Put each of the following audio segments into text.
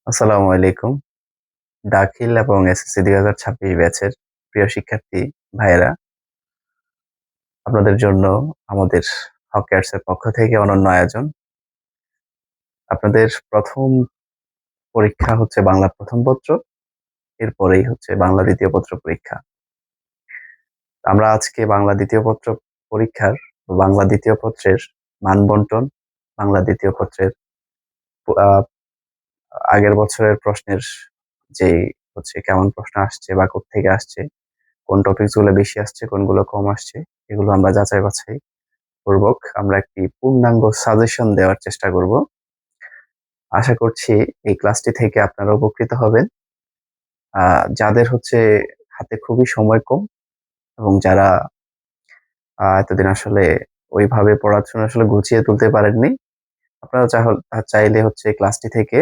আসসালামু আলাইকুম। দাখিল এবং এসএসসি ২০২৬ ব্যাচের প্রিয় শিক্ষার্থী ভাইয়েরা, আপনাদের জন্য আমাদের হক ক্যাটস এর পক্ষ থেকে অনন্য আয়োজন। আপনাদের ১ম পরীক্ষা হচ্ছে বাংলা ১ম পত্র, এরপরেই হচ্ছে বাংলা ২য় পত্র পরীক্ষা। আমরা আজকে বাংলা ২য় পত্র পরীক্ষার বাংলা ২য় পত্রের মান বন্টন, বাংলা ২য় পত্রের আ আগের বছরের প্রশ্নের যেই হচ্ছে কেমন প্রশ্ন আসছে বা কোত্থেকে আসছে, কোন টপিকস গুলো বেশি আসছে, কোনগুলো কম আসছে, এগুলো আমরা যাচাই বাছাই পূর্বক আমরা একটি পূর্ণাঙ্গ সাজেশন দেওয়ার চেষ্টা করব। আশা করছি এই ক্লাসটি থেকে আপনারা উপকৃত হবেন। যাদের হচ্ছে হাতে খুবই সময় কম এবং যারা এতদিন আসলে ওইভাবে পড়াশোনা আসলে গুছিয়ে তুলতে পারেননি, আপনারা চাইলে হচ্ছে ক্লাসটি থেকে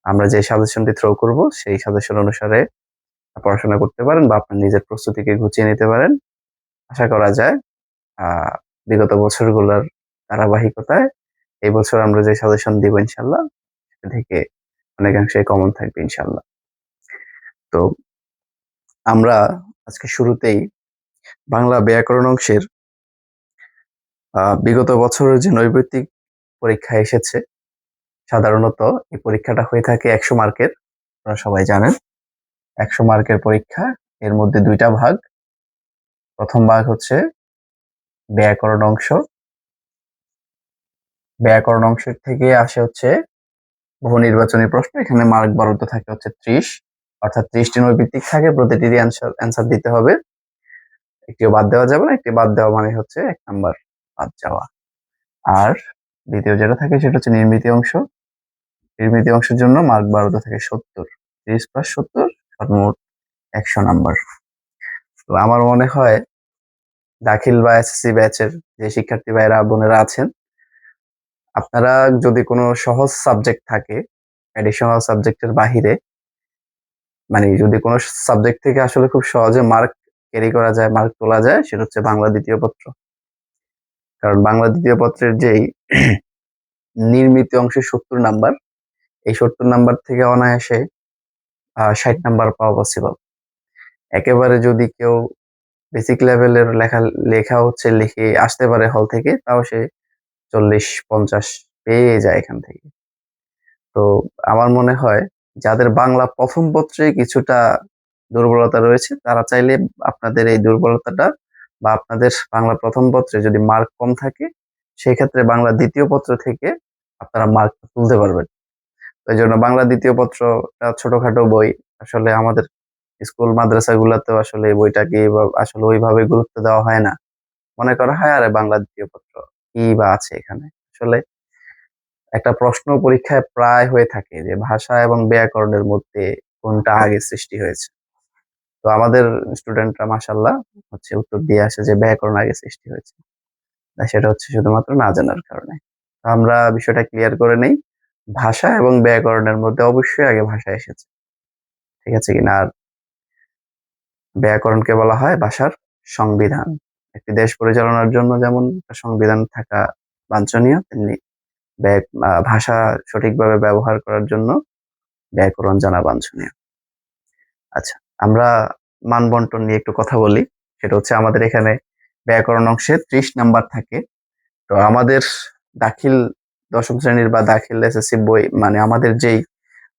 আমরা যে সাজেশনটি থ্রো করব সেই সাজেশন অনুসারে পড়াশোনা করতে পারেন বা আপনার নিজের প্রস্তুতিকে গুছিয়ে নিতে পারেন। আশা করা যায় আ বিগত বছরগুলোর ধারাবাহিকতায় এই বছর আমরা যে সাজেশন দিব ইনশাআল্লাহ, সেটা থেকে অনেকাংশে কমন থাকবে ইনশাআল্লাহ। তো আমরা আজকে শুরুতেই বাংলা ব্যাকরণ অংশের বিগত বছরের যে নৈর্ব্যক্তিক পরীক্ষা এসেছে, সাধারণত এই পরীক্ষাটা হয়ে থাকে ১০০ মার্কের। আপনারা সবাই জানেন। ১০০ মার্কের পরীক্ষা। এর মধ্যে ২ টা ভাগ। ১ম ভাগ হচ্ছে ব্যাকরণ অংশ। ব্যাকরণ অংশের থেকে আসে হচ্ছে বহু নির্বাচনী প্রশ্ন। এখানে মার্ক বরাদ্দ থাকে হচ্ছে ৩০, অর্থাৎ ৩০ টি নৈর্ব্যক্তিক থাকে, প্রতিটিরই অ্যান্সার দিতে হবে। একটিও বাদ দেওয়া যাবে না। একটি বাদ দেওয়া মানে হচ্ছে ১ নাম্বার বাদ যাওয়া। আর দ্বিতীয় যেটা থাকে সেটা হচ্ছে নির্মিতি অংশ। নির্মিতি অংশের জন্য মার্ক বরাদ্দ থাকে ৭০। ৩০ প্লাস ৭০ সর্বমোট ১০০ নাম্বার। তো আমার মনে হয় দাখিল বা এসএসসি ব্যাচের যে শিক্ষার্থী ভাইয়েরা বোনেরা আছেন, আপনারা যদি কোনো সহজ সাবজেক্ট থাকে, অ্যাডিশনাল সাবজেক্টের বাহিরে, মানে যদি কোনো সাবজেক্ট থেকে আসলে খুব সহজে মার্ক ক্যারি করা যায়, মার্ক তোলা যায়, সেটা হচ্ছে বাংলা ২য় পত্র। কারণ বাংলা ২য় পত্রের যেই নির্মিত অংশে ৭০ নাম্বার, এই ৭০ নাম্বার থেকে অনায়াসে ৬০ নাম্বার পাওয়া পসিবল। একেবারে যদি কেউ বেসিক লেভেলের লেখা হচ্ছে লিখে আসতে পারে হল থেকে, তাও সে ৪০-৫০ পেয়ে যায় এখান থেকে। তো আমার মনে হয় যাদের বাংলা ১ম পত্রে কিছুটা দুর্বলতা রয়েছে, তারা চাইলে আপনাদের এই দুর্বলতাটা বা আপনাদের বাংলা ১ম পত্রে যদি মার্ক কম থাকে, সেক্ষেত্রে বাংলা ২য় পত্র থেকে আপনারা মার্ক তুলতে পারবেন। এইজন্য বাংলা ২য় পত্রটা ছোটখাটো বই। আসলে আমাদের স্কুল মাদ্রাসাগুলাতেও আসলে এই বইটাকে আসলে ওইভাবে গুরুত্ব দেওয়া হয় না। মনে করা হয় আরে বাংলা ২য় পত্র, কি বা আছে এখানে? আসলে একটা প্রশ্ন পরীক্ষায় প্রায় হয়ে থাকে যে ভাষা এবং ব্যাকরণের মধ্যে কোনটা আগে সৃষ্টি হয়েছে। তো আমাদের স্টুডেন্টরা মাশাআল্লাহ হচ্ছে উত্তর দিয়ে আসে যে ব্যাকরণ আগে সৃষ্টি হয়েছে। সেটা হচ্ছে শুধুমাত্র না জানার কারণে। তো আমরা বিষয়টা ক্লিয়ার করে নেই। ভাষা এবং ব্যাকরণের মধ্যে অবশ্যই আগে ভাষা এসেছে। ঠিক আছে কিনা? আর ব্যাকরণকে বলা হয় ভাষার সংবিধান। একটি দেশ পরিচালনার জন্য যেমন একটা সংবিধান থাকা বাঞ্ছনীয়, তেমনি ভাষা সঠিকভাবে ব্যবহার করার জন্য ব্যাকরণ জানা বাঞ্ছনীয়। আচ্ছা, আমরা মানবন্টন নিয়ে একটু কথা বলি। সেটা হচ্ছে আমাদের এখানে ব্যাকরণ অংশে ৩০ নাম্বার থাকে। তো আমাদের দাখিল ১০ম শ্রেণীর বা দাখিল এসএসসি বই, মানে আমাদের যেই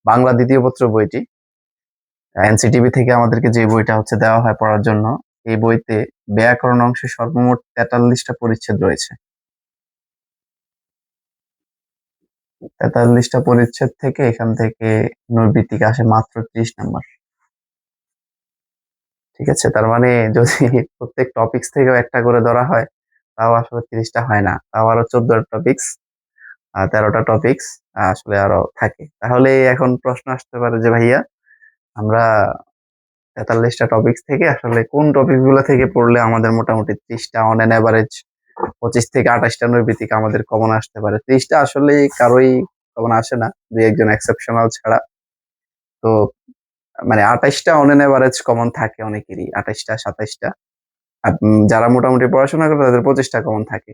বাংলা ২য় পত্র বইটি, এনসিটিবি থেকে আমাদেরকে যে বইটা হচ্ছে দেওয়া হয় পড়ার জন্য, এই বইতে ব্যাকরণ অংশে সর্বমোট ৪৩ টা পরিচ্ছেদ রয়েছে। ৪৩ টা পরিচ্ছেদ থেকে এখান থেকে নৈর্ব্যক্তিক আসে মাত্র ৩০ নাম্বার। ঠিক আছে? তার মানে যদি প্রত্যেক টপিকস থেকেও একটা করে ধরা হয়, তাও আসলে ৩০ টা হয় না। তাও আরো ১৪ টা টপিকস, ১৩ টা টপিকস আসলে আরো থাকে। তাহলে এখন প্রশ্ন আসতে পারে যে ভাইয়া, আমরা ৪৩ টা টপিকস থেকে আসলে কোন টপিক গুলা থেকে পড়লে আমাদের মোটামুটি ৩০ টা অন এন এভারেজ ২৫ থেকে ২৮ টা নৈর্ব্যক্তিক আমাদের কমন আসতে পারে। ৩০ টা আসলে কারোই কমন আসে না, ২-১ জন এক্সেপশনাল ছাড়া। তো মানে ২৮ টা অন এন এভারেজ কমন থাকে অনেকেরই। ২৮ টা ২৭ টা। যারা মোটামুটি পড়াশোনা করে তাদের ২৫ টা কমন থাকে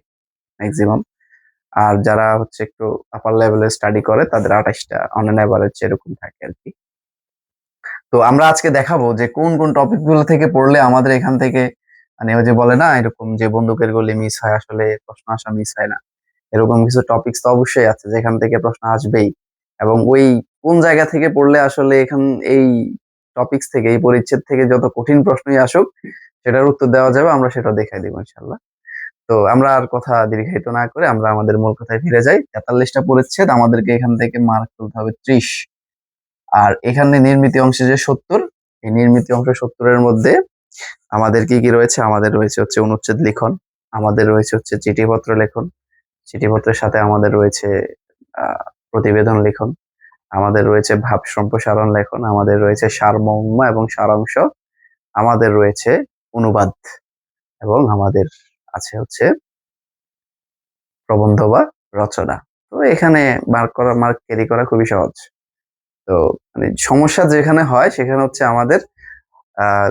ম্যাক্সিমাম। আর যারা হচ্ছে একটু আপার লেভেলে স্টাডি করে তাদের 28টা অন অ্যান এভারেজ এরকম থাকে আর কি। তো আমরা আজকে দেখাবো যে কোন কোন টপিক গুলো থেকে পড়লে আমাদের এখান থেকে মানে ওই যে বলে না এরকম যে বন্দুকের গুলি মিস হয়, আসলে প্রশ্ন আসা মিস হয় না। এরকম কিছু টপিকস তো অবশ্যই আছে যেখান থেকে প্রশ্ন আসবেই, এবং ওই কোন জায়গা থেকে পড়লে আসলে এখান এই টপিকস থেকে এই পরিচ্ছেদ থেকে যত কঠিন প্রশ্নই আসুক সেটার উত্তর দেওয়া যাবে, আমরা সেটা দেখাই দিব ইনশাল্লাহ। তো আমরা আর কথা দীর্ঘায়িত না করে আমরা আমাদের মূল কথায় ফিরে যাই। 43টা পরিচ্ছেদ, আমাদেরকে এখান থেকে মার্ক তুলতে হবে 30। আর এখানে নির্মিতি অংশে যে 70, এই নির্মিতি অংশ 70-এর মধ্যে আমাদের কি কি রয়েছে? আমাদের রয়েছে হচ্ছে অনুচ্ছেদ লিখন, আমাদের রয়েছে হচ্ছে চিঠিপত্র লেখন, চিঠিপত্রের সাথে আমাদের রয়েছে প্রতিবেদন লিখন, আমাদের রয়েছে ভাব সম্প্রসারণ লেখন, আমাদের রয়েছে সারমর্ম এবং সারাংশ, আমাদের রয়েছে অনুবাদ, এবং আমাদের আছে হচ্ছে প্রবন্ধ বা রচনা। তো এখানে মার্ক ক্যারি করা খুবই সহজ। তো মানে সমস্যা যেখানে হয় সেখানে হচ্ছে আমাদের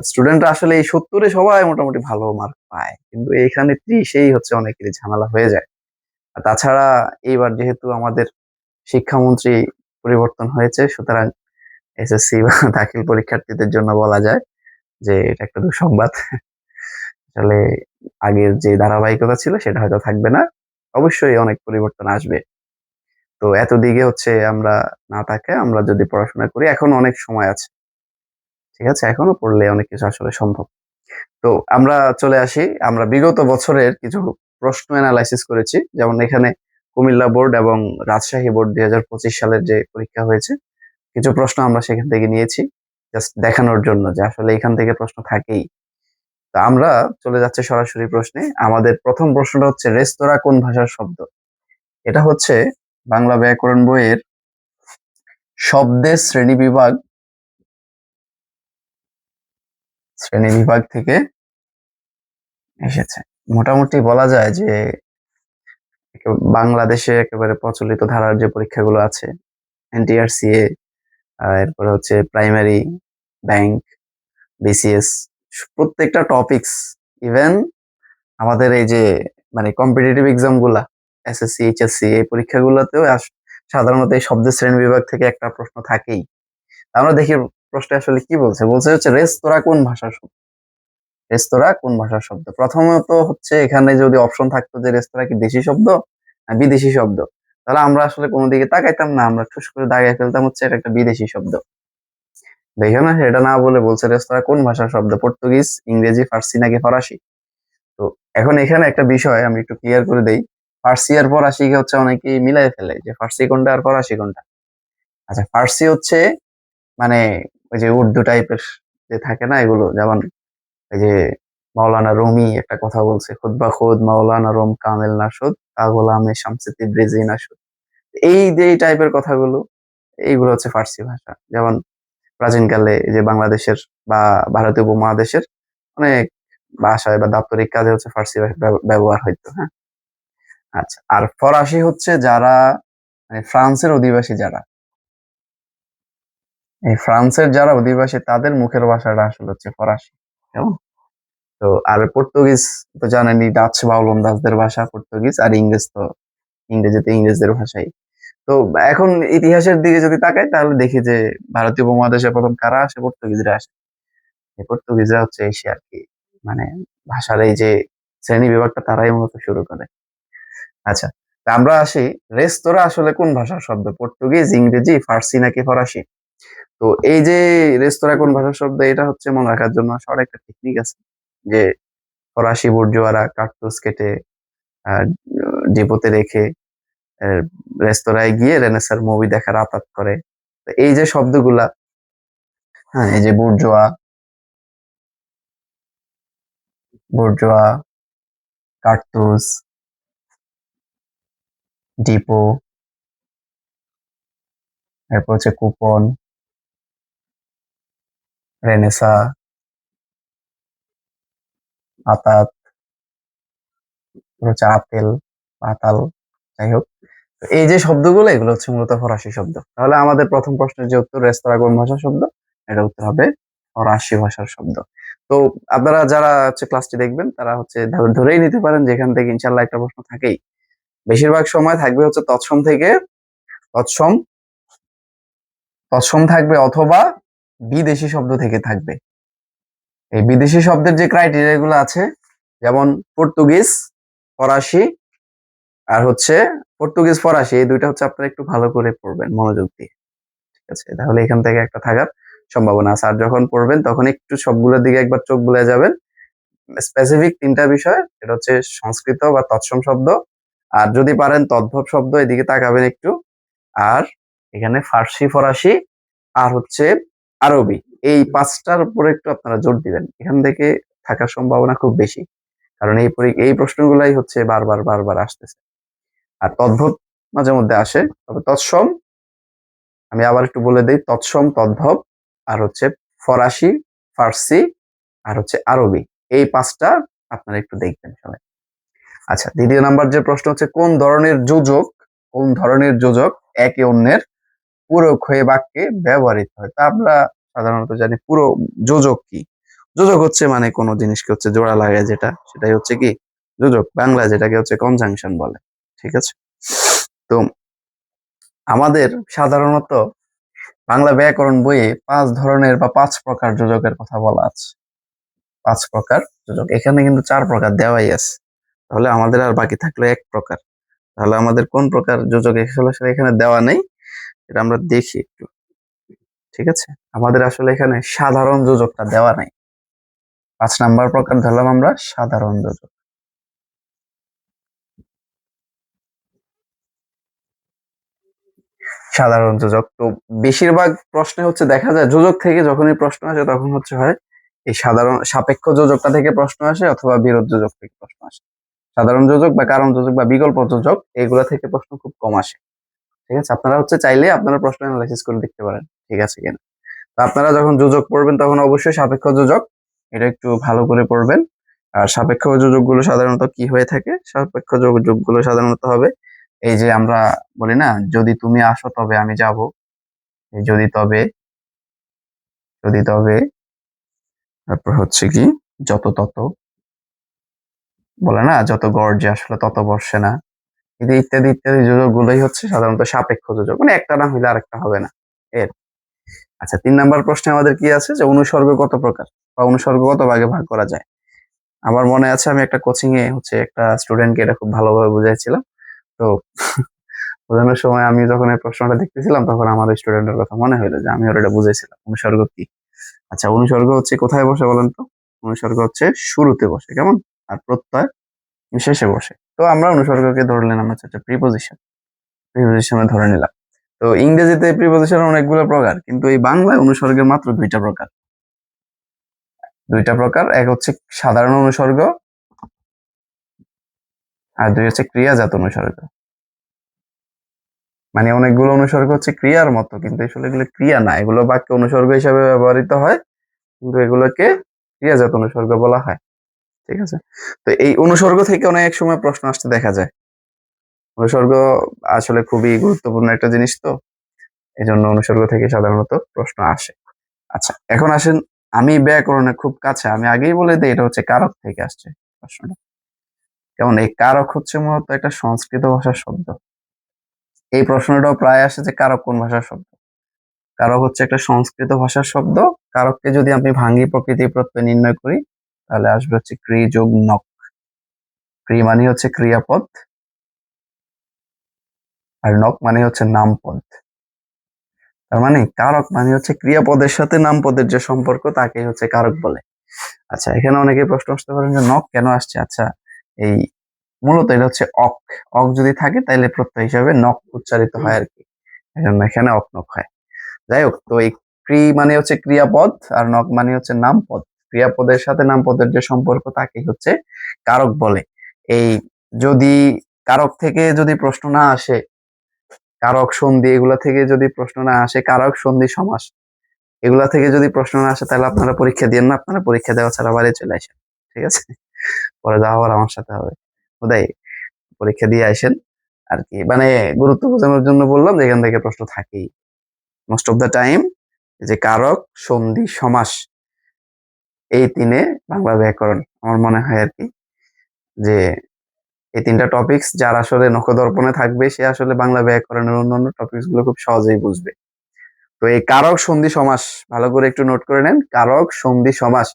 স্টুডেন্টরা আসলে এই 70-এ সবাই মোটামুটি ভালো মার্ক পায়, কিন্তু এখানে 30-এই হচ্ছে অনেকেরই ঝামেলা হয়ে যায়। আর তাছাড়া এইবার যেহেতু আমাদের শিক্ষামন্ত্রী পরিবর্তন হয়েছে, সুতরাং এসএসসি বা দাখিল পরীক্ষার্থীদের জন্য বলা যায় যে এটা একটা দুঃসংবাদ। আসলে আগের যে ধারাবাহিকতা ছিল সেটা হয়তো থাকবে না, অবশ্যই অনেক পরিবর্তন আসবে। তো এত দিকে হচ্ছে আমরা না থাকে, আমরা যদি পড়াশোনা করি এখন অনেক সময় আছে, ঠিক আছে, এখনো পড়লে অনেক কিছু আসলে সম্ভব। তো আমরা চলে আসি, আমরা বিগত বছরের কিছু প্রশ্ন অ্যানালাইসিস করেছি, যেমন এখানে কুমিল্লা বোর্ড এবং রাজশাহী বোর্ড 2025 সালের যে পরীক্ষা হয়েছে কিছু প্রশ্ন আমরা সেখান থেকে নিয়েছি, জাস্ট দেখানোর জন্য যে আসলে এখান থেকে প্রশ্ন থাকেই। তো আমরা চলে যাচ্ছে সরাসরি প্রশ্নে। আমাদের প্রথম প্রশ্নটা হচ্ছে রেস্তোরাঁ কোন ভাষার শব্দ? এটা হচ্ছে বাংলা ব্যাকরণ বইয়ের শব্দের শ্রেণী বিভাগ থেকে এসেছে। মোটামুটি বলা যায় যে বাংলাদেশে একেবারে প্রচলিত ধারার যে পরীক্ষাগুলো আছে, এনটিআরসিএ, এরপরে হচ্ছে প্রাইমারি, ব্যাংক, বিসিএস, প্রত্যেকটা টপিকস, ইভেন আমাদের এই যে মানে কম্পিটিটিভ এক্সাম গুলা, এসএসসি, এইচএসসি, এই পরীক্ষাগুলোতেও সাধারণত এই শব্দের শ্রেণী বিভাগ থেকে একটা প্রশ্ন থাকেই। আমরা দেখি প্রশ্নে আসলে কি বলছে। বলছে হচ্ছে রেস্তোরাঁ কোন ভাষার শব্দ? রেস্তোরাঁ কোন ভাষার শব্দ? প্রথমত হচ্ছে এখানে যদি অপশন থাকতো যে রেস্তোরাঁ কি দেশি শব্দ না বিদেশি শব্দ, তাহলে আমরা আসলে কোনো দিকে তাকাইতাম না, আমরা ঠুস করে দাগায় ফেলতাম হচ্ছে এটা একটা বিদেশি শব্দ। দেখে না, সেটা না বলে বলছে রেস্তোরাঁ কোন ভাষার শব্দ, পর্তুগিজ, ইংরেজি, ফার্সি নাকি ফরাসি। তো এখন এখানে একটা বিষয় আমি একটু ক্লিয়ার করে দেই, ফার্সি আর ফরাসিকে হচ্ছে অনেকেই মিলাই ফেলে যে ফার্সি কোনটা আর ফরাসি কোনটা। আচ্ছা, ফার্সি হচ্ছে মানে ওই যে উর্দু টাইপের যে থাকে না এগুলো, যেমন এই যে মাওলানা রুমি একটা কথা বলছে, খুদ বা খুদ মাওলানা রোম কামেল নাসুদ তা গোলামে শামসে তিব্রিজি নাসুদ। এই যে এই টাইপের কথাগুলো, এইগুলো হচ্ছে ফার্সি ভাষা। যেমন প্রাচীনকালে এই যে বাংলাদেশের বা ভারতীয় উপমহাদেশের অনেক ভাষায় বা দাপ্তরিক কাজে হচ্ছে ফার্সি ভাষা ব্যবহার হইতো, হ্যাঁ। আচ্ছা, আর ফরাসি হচ্ছে যারা মানে ফ্রান্সের অধিবাসী, যারা এই ফ্রান্সের যারা অধিবাসী তাদের মুখের ভাষাটা আসলে হচ্ছে ফরাসি, কেমন? তো আর পর্তুগিজ তো জানেনই, ডাচ বা ওলন্দাজদের ভাষা পর্তুগিজ, আর ইংরেজ তো ইংরেজিতে ইংরেজদের ভাষাই। তো এখন ইতিহাসের দিকে যদি তাকাই তাহলে দেখি যে ভারতীয় উপমহাদেশে প্রথম কারা আসে? পর্তুগিজরা আসে। এই পর্তুগিজরা হচ্ছে এসে আর কি মানে ভাষার এই যে শ্রেণী বিভাগটা তারাই মূলত শুরু করে। আচ্ছা, তা আমরা আসি, রেস্তোরাঁ আসলে কোন ভাষার শব্দ? পর্তুগিজ, ইংরেজি, ফার্সি নাকি ফরাসি? তো এই যে রেস্তোরাঁ কোন ভাষার শব্দ, এটা হচ্ছে মনে রাখার জন্য সবার একটা টেকনিক আছে, যে ফরাসি বুর্জোয়ারা কার্তুজ কেটে আহ ডিপোতে রেখে আহ, রেস্তোরাঁয় গিয়ে রেনেসার মুভি দেখার আতাত করে। তো এই যে শব্দগুলা, হ্যাঁ, এই যে বুর্জোয়া, বুর্জোয়া, কার্তুজ, ডিপো, এরপর হচ্ছে কুপন, রেনেসা, আতাত, হচ্ছে আতেল, পাতাল, যাই হোক। তো এই যে শব্দগুলো এগুলো হচ্ছে মূলত ফরাসি শব্দ। তাহলে আমাদের প্রথম প্রশ্নের যে উত্তর রেস্তোরাঁ কোন ভাষার শব্দ, এটা উত্তর হবে ফরাসি ভাষার শব্দ। তো আপনারা যারা হচ্ছে ক্লাসটি দেখবেন তারা হচ্ছে ধরেই নিতে পারেন যে এখান থেকে ইনশাল্লাহ একটা প্রশ্ন থাকেই। বেশিরভাগ সময় থাকবে হচ্ছে তৎসম থেকে, তৎসম তৎসম থাকবে অথবা বিদেশি শব্দ থেকে থাকবে। এই বিদেশি শব্দের যে ক্রাইটেরিয়া গুলো আছে, যেমন পর্তুগিজ, ফরাসি, আর হচ্ছে পর্তুগিজ ফরাসি, এই দুইটা হচ্ছে আপনারা একটু ভালো করে পড়বেন মনোযোগ দিয়ে, ঠিক আছে? তাহলে এখান থেকে একটা থাকার সম্ভাবনা আছে। আর যখন পড়বেন তখন একটু সবগুলোর দিকে একবার চোখ বুলে যাবেন। স্পেসিফিক তিনটা বিষয়, এটা হচ্ছে সংস্কৃত বা তৎসম শব্দ, আর যদি পারেন তদ্ভব শব্দ, এদিকে তাকাবেন একটু। আর এখানে ফার্সি, ফরাসি, আর হচ্ছে আরবি, এই পাঁচটার উপরে একটু আপনারা জোর দিবেন। এখান থেকে থাকার সম্ভাবনা খুব বেশি, কারণ এই প্রশ্নগুলাই হচ্ছে বারবার বারবার আসতেছে। আর তদ্ভব মাঝে মধ্যে আসে, তবে তৎসম আমি আবার একটু বলে দিই, তৎসম, তদ্ভব, আর হচ্ছে ফরাসি, ফার্সি, আর হচ্ছে আরবি, এই পাঁচটা আপনারা একটু দেখবেন সবাই। আচ্ছা, দ্বিতীয় নাম্বার যে প্রশ্ন হচ্ছে, কোন ধরনের যোজক একে অন্যের পূরক হয়ে বাক্যে ব্যবহৃত হয়? তা আমরা সাধারণত জানি পুরো যোজক কি। যোজক হচ্ছে মানে কোনো জিনিসকে হচ্ছে জোড়া লাগায় যেটা, সেটাই হচ্ছে কি যোজক, বাংলা যেটাকে হচ্ছে কনজাংশন বলে, ঠিক আছে? তো আমাদের সাধারণত বাংলা ব্যাকরণ বইয়ে 5 ধরনের বা 5 প্রকার যোজকের কথা বলা আছে। 5 প্রকার যোজক, এখানে কিন্তু 4 প্রকার দেওয়াই আছে। তাহলে আমাদের আর বাকি থাকলো 1 প্রকার। তাহলে আমাদের কোন প্রকার যোজক আসলে এখানে দেওয়া নেই, এটা আমরা দেখি একটু, ঠিক আছে? আমাদের আসলে এখানে সাধারণ যোজকটা দেওয়া নাই। 5 নাম্বার প্রকার ধরলাম আমরা সাধারণ যোজক। সাধারণ যোজক তো বেশিরভাগ প্রশ্নে হচ্ছে দেখা যায় যোজক থেকে যখনই প্রশ্ন আসে তখন হচ্ছে হয় এই সাধারণ সাপেক্ষ যোজকটা থেকে প্রশ্ন আসে অথবা বিরোধ যোজক থেকে প্রশ্ন আসে। সাধারণ যোজক বা কারণ যোজক বা বিকল্প যোজক, এগুলা থেকে প্রশ্ন খুব কম আসে, ঠিক আছে? আপনারা হচ্ছে চাইলে আপনারা প্রশ্ন অ্যানালাইসিস করে দেখতে পারেন, ঠিক আছে কিনা। তো আপনারা যখন যোজক পড়বেন তখন অবশ্যই সাপেক্ষ যোজক এটা একটু ভালো করে পড়বেন। আর সাপেক্ষ যোজকগুলো সাধারণত কি হয়ে থাকে? সাপেক্ষ যোজকগুলো সাধারণত হবে এই যে আমরা বলি না, যদি তুমি আসো তবে আমি যাব, এই যদি তবে, তারপর হচ্ছে কি যত তত, বলে না যত গর্জে আসলে তত বর্ষে না, ইত্যাদি ইত্যাদি যোজক গুলোই হচ্ছে সাধারণত সাপেক্ষ যোজক, মানে একটা না হইলে আরেকটা হবে না এর। আচ্ছা, 3 নাম্বার প্রশ্নে আমাদের কি আছে যে অনুসর্গ কত প্রকার বা অনুসর্গ কত ভাগে ভাগ করা যায়? আমার মনে আছে আমি একটা কোচিং এ হচ্ছে একটা স্টুডেন্টকে এটা খুব ভালোভাবে বুঝাইছিলাম। তো বোঝানোর সময় আমি যখন এই প্রশ্নটা দেখতেছিলাম তখন আমার স্টুডেন্টের কথা মনে হইলো যে আমি ওর এটা বুঝাইছিলাম অনুসর্গ কি। আচ্ছা, অনুসর্গ হচ্ছে কোথায় বসে বলেন তো? অনুসর্গ হচ্ছে শুরুতে বসে, কেমন? আর প্রত্যয় শেষে বসে। তো আমরা অনুসর্গকে ধরে নিলাম হচ্ছে একটা প্রিপোজিশনে ধরে নিলাম। তো ইংরেজিতে প্রিপোজিশনের অনেকগুলো প্রকার, কিন্তু এই বাংলায় অনুসর্গের মাত্র 2টা প্রকার। 2টা প্রকার, এক হচ্ছে সাধারণ অনুসর্গ, আর 2 হচ্ছে ক্রিয়াজাত অনুসর্গ। মানে অনেকগুলো অনুসর্গ হচ্ছে ক্রিয়ার মতো, কিন্তু আসলে এগুলো ক্রিয়া না, এগুলো বাক্যে অনুসর্গ হিসাবে ব্যবহৃত হয়, কিন্তু এগুলোকে ক্রিয়াজাত অনুসর্গ বলা হয়, ঠিক আছে? তো এই অনুসর্গ থেকে অনেক সময় প্রশ্ন আসতে দেখা যায়। অনুসর্গ আসলে খুবই গুরুত্বপূর্ণ একটা জিনিস, তো এই জন্য অনুসর্গ থেকে সাধারণত প্রশ্ন আসে। আচ্ছা, এখন আসেন, আমি ব্যাকরণের খুব কাছে, আমি আগেই বলে দিই এটা হচ্ছে কারক থেকে আসছে প্রশ্নটা, কেমন? এই কারক হচ্ছে মূলত একটা সংস্কৃত ভাষার শব্দ। এই প্রশ্নটাও প্রায় আসে যে কারক কোন ভাষার শব্দ। কারক হচ্ছে একটা সংস্কৃত ভাষার শব্দ। কারককে যদি আমি ভাঙি প্রকৃতি প্রত্যয় নির্ণয় করি, তাহলে আসবে হচ্ছে ক্রি যোগ নক। ক্রি মানে হচ্ছে ক্রিয়াপদ, আর নক মানে হচ্ছে নামপদ। তার মানে কারক মানে হচ্ছে ক্রিয়াপদের সাথে নামপদের যে সম্পর্ক তাকে হচ্ছে কারক বলে। আচ্ছা, এখানে অনেকে প্রশ্ন আসতে পারেন যে নক কেন আসছে? আচ্ছা, এই মূলত এটা হচ্ছে অক, অক যদি থাকে তাহলে প্রত্যয় হিসাবে নক উচ্চারিত হয় আর কি, এই জন্য এখানে অক নক হয়। যাই হোক, তো এই ক্রি মানে হচ্ছে ক্রিয়াপদ আর নক মানে হচ্ছে নামপদ। ক্রিয়াপদের সাথে নামপদের যে সম্পর্ক তাকে হচ্ছে কারক বলে। এই যদি কারক থেকে যদি প্রশ্ন না আসে, কারক সন্ধি এগুলা থেকে যদি প্রশ্ন না আসে, কারক সন্ধি সমাস এগুলা থেকে যদি প্রশ্ন না আসে, তাহলে আপনারা পরীক্ষা দিন না, আপনারা পরীক্ষা দেওয়া ছাড়া বাড়ি চলে আসেন, ঠিক আছে? পরে যা হওয়ার আমার সাথে হবে। হুদাই পরীক্ষা দিয়ে আসেন আর কি, মানে গুরুত্ব বোঝানোর জন্য বললাম যে এখান থেকে প্রশ্ন থাকেই মোস্ট অফ দ্য টাইম। যে কারক সন্ধি সমাস, এই তিনে বাংলা ব্যাকরণ আমার মনে হয় আর কি যে এই 3টা টপিকস যার আসলে নখদর্পণে থাকবে সে আসলে বাংলা ব্যাকরণের অন্যান্য টপিকস গুলো খুব সহজেই বুঝবে। তো এই কারক সন্ধি সমাস ভালো করে একটু নোট করে নেন। কারক সন্ধি সমাস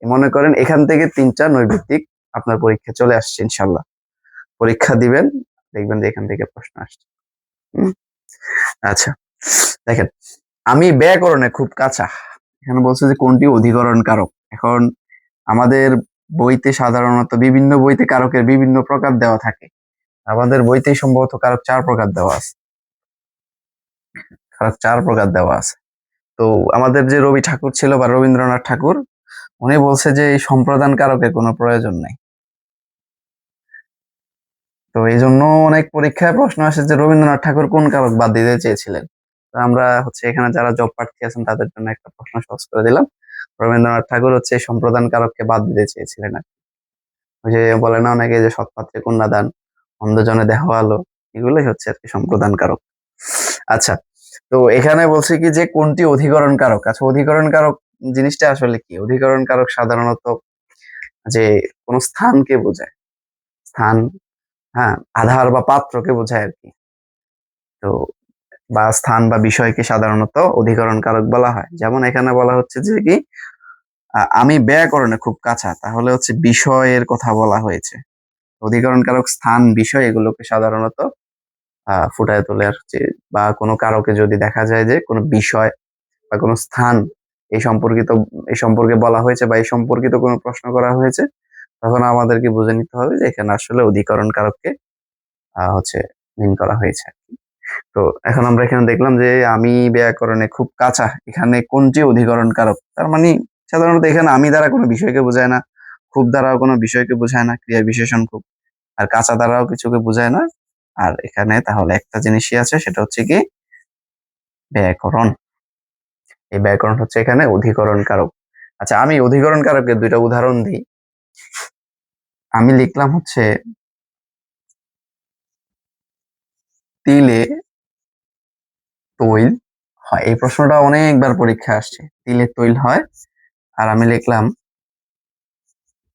মনে করেন এখান থেকে 3টা নৈর্ব্যক্তিক আপনার পরীক্ষা চলে আসছে ইনশাল্লাহ। পরীক্ষা দিবেন, দেখবেন যে এখান থেকে প্রশ্ন আসছে। আচ্ছা, দেখেন আমি ব্যাকরণে খুব কাঁচা। এখানে বলছে যে কোনটি অধিকরণ কারক। এখন আমাদের বইতে সাধারণত বিভিন্ন বইতে কারকের বিভিন্ন প্রকার দেওয়া থাকে। আমাদের বইতেই সম্ভবত কারক 4 প্রকার দেওয়া আছে। কারক 4 প্রকার দেওয়া আছে। তো আমাদের যে রবি ঠাকুর ছিল বা রবীন্দ্রনাথ ঠাকুর, উনি বলছে যে এই সম্প্রদান কারকের কোনো প্রয়োজন নাই। তো এই জন্য অনেক পরীক্ষায় প্রশ্ন আসে যে রবীন্দ্রনাথ ঠাকুর কোন কারক বাদ দিতে চেয়েছিলেন। তো আমরা এখানে যারা জব প্রার্থী আছেন তাদের জন্য একটা প্রশ্ন সহজ করে দিলাম। রবীন্দ্রনাথ ঠাকুর এই সম্প্রদান কারককে বাদ দিতে চেয়েছিলেন আর কি। ওই যে বলে না অনেকে যে সৎপাত্রে কন্যাদান, অন্ধজনে দেহ আলো, এগুলোই আর কি সম্প্রদান কারক। আচ্ছা, তো এখানে বলছে কি যে কোনটি অধিকরণ কারক। আচ্ছা, অধিকরণ কারক জিনিসটা আসলে কি? অধিকরণ কারক সাধারণত যে কোন স্থানকে বোঝায়, স্থান, হ্যাঁ, আধার বা পাত্রকে বোঝায় আর কি। তো বা স্থান বা বিষয়কে সাধারণত অধিকরণ কারক বলা হয়। যেমন এখানে বলা হচ্ছে যে কি আমি ব্যাকরণে খুব কাঁচা, তাহলে বিষয়ের কথা বলা হয়েছে। অধিকরণ কারক স্থান, বিষয় এগুলোকে সাধারণত ফুটায় তোলে আর বা কোনো কারকে যদি দেখা যায় যে কোনো বিষয় বা কোনো স্থান এই সম্পর্কে বলা হয়েছে বা এই সম্পর্কিত কোনো প্রশ্ন করা হয়েছে, তখন আমাদেরকে বুঝে নিতে হবে যে এখানে আসলে অধিকরণ কারককে মিন করা হয়েছে। তো এখন আমরা এখানে দেখলাম যে আমি ব্যাকরণে খুব কাঁচা, এখানে কোনটি অধিকরণ কারক। তার মানে সাধারণত এখানে আমি দ্বারা কোনো বিষয়কে বোঝায় না, খুব দ্বারাও কোনো বিষয়কে বোঝায় না, ক্রিয়া বিশেষণ খুব, আর কাঁচা দ্বারাও কিছুকে বোঝায় না। আর এখানে তাহলে একটা জিনিসই আছে, সেটা হচ্ছে কি ব্যাকরণ। এই ব্যাকরণ এখানে অধিকরণ কারক। আচ্ছা, আমি অধিকরণ কারকের 2টা উদাহরণ দিই। আমি লিখলাম তিলে তৈল হয়। এই প্রশ্নটা অনেকবার পরীক্ষা আসছে। তিলে তৈল হয়, আর আমি লিখলাম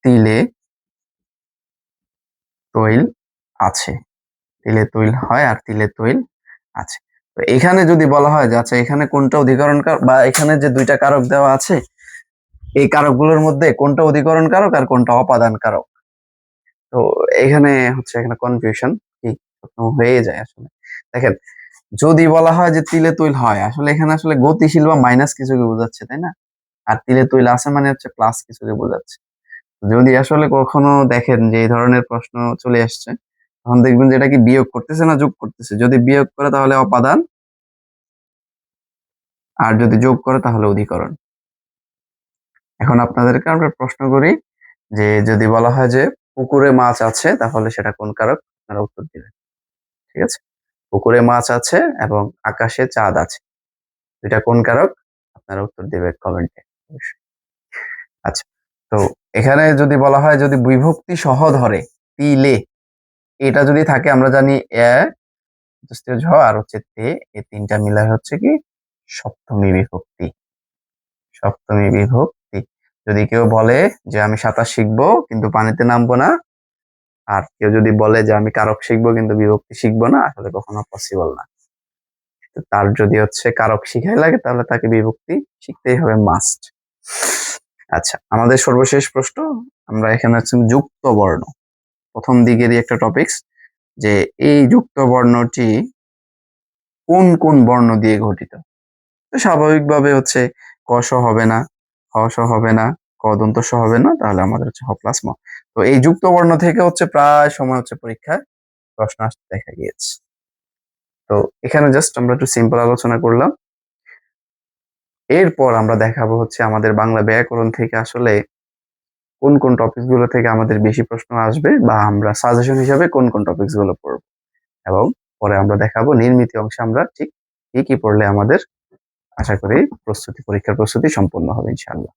তিলে তৈল আছে। তিলে তৈল হয় আর তিলে তৈল আছে। তো এখানে যদি বলা হয় যে আচ্ছা এখানে কোনটা অধিকরণ কারক, বা এখানে যে 2টা কারক দেওয়া আছে এই কারকগুলোর মধ্যে কোনটা অধিকরণ কারক আর কোনটা অপাদান কারক। তো এখানে এখানে কনফিউশন কি হয়ে যায় আসলে। দেখেন, যদি বলা হয় যে তিলে তৈল হয়, আসলে এখানে গতিশীল বা মাইনাস কিছুকে বোঝাচ্ছে, তাই না? আর তিলে তৈল আছে মানে প্লাস কিছুকে বোঝাচ্ছে। যদি আসলে কখনো দেখেন যে এই ধরনের প্রশ্ন চলে আসছে, তখন দেখবেন যে এটা কি বিয়োগ করতেছে না যোগ করতেছে। যদি বিয়োগ করে তাহলে অপাদান, আর যদি যোগ করে তাহলে অধিকরণ। এখন আপনাদেরকে আমরা প্রশ্ন করি যে যদি বলা হয় যে পুকুরে মাছ আছে, তাহলে সেটা কোন কারক? আপনারা উত্তর দিবেন। ঠিক আছে, পুকুরে মাছ আছে এবং আকাশে চাঁদ আছে, এটা কোন কারক? আপনারা উত্তর দিবেন কমেন্টে অবশ্যই। আচ্ছা, তো এখানে যদি বলা হয় যদি বিভক্তি সহ ধরে তিলে, এটা যদি থাকে আমরা জানি এ ঝ আর তে, এই 3টা মিলাই কি সপ্তমী বিভক্তি। সপ্তমী বিভক্তি। যদি কেউ বলে যে আমি সাঁতার শিখবো কিন্তু পানিতে নামবো না, আর কেউ যদি বলে যে আমি কারক শিখবো কিন্তু বিভক্তি শিখবো না, আসলে কখনো পসিবল না। তার যদি কারক শিখাই লাগে তাহলে তাকে বিভক্তি শিখতেই হবে, মাস্ট। আচ্ছা, আমাদের সর্বশেষ প্রশ্ন, আমরা এখানে যুক্ত বর্ণ, প্রথম দিকেরই একটা টপিকস, যে এই যুক্ত বর্ণটি কোন কোন বর্ণ দিয়ে গঠিত। তো স্বাভাবিকভাবে ক স হবে না, খ স হবে না, ক দন্ত স হবে না, তাহলে আমাদের হ প্লাস ম। তো এই যুক্ত বর্ণ থেকে প্রায় সময় পরীক্ষায় প্রশ্ন আসতে দেখা গিয়েছে। তো এখানে জাস্ট আমরা একটু সিম্পল আলোচনা করলাম। এরপর আমরা দেখাবো আমাদের বাংলা ব্যাকরণ থেকে আসলে কোন কোন টপিকস গুলো থেকে আমাদের বেশি প্রশ্ন আসবে, বা আমরা সাজেশন হিসাবে কোন কোন টপিকস গুলো পড়বো, এবং পরে আমরা দেখাবো নির্মিত অংশে আমরা ঠিক কি কি পড়লে আমাদের আশা করি পরীক্ষার প্রস্তুতি সম্পূর্ণ হবে ইনশাআল্লাহ।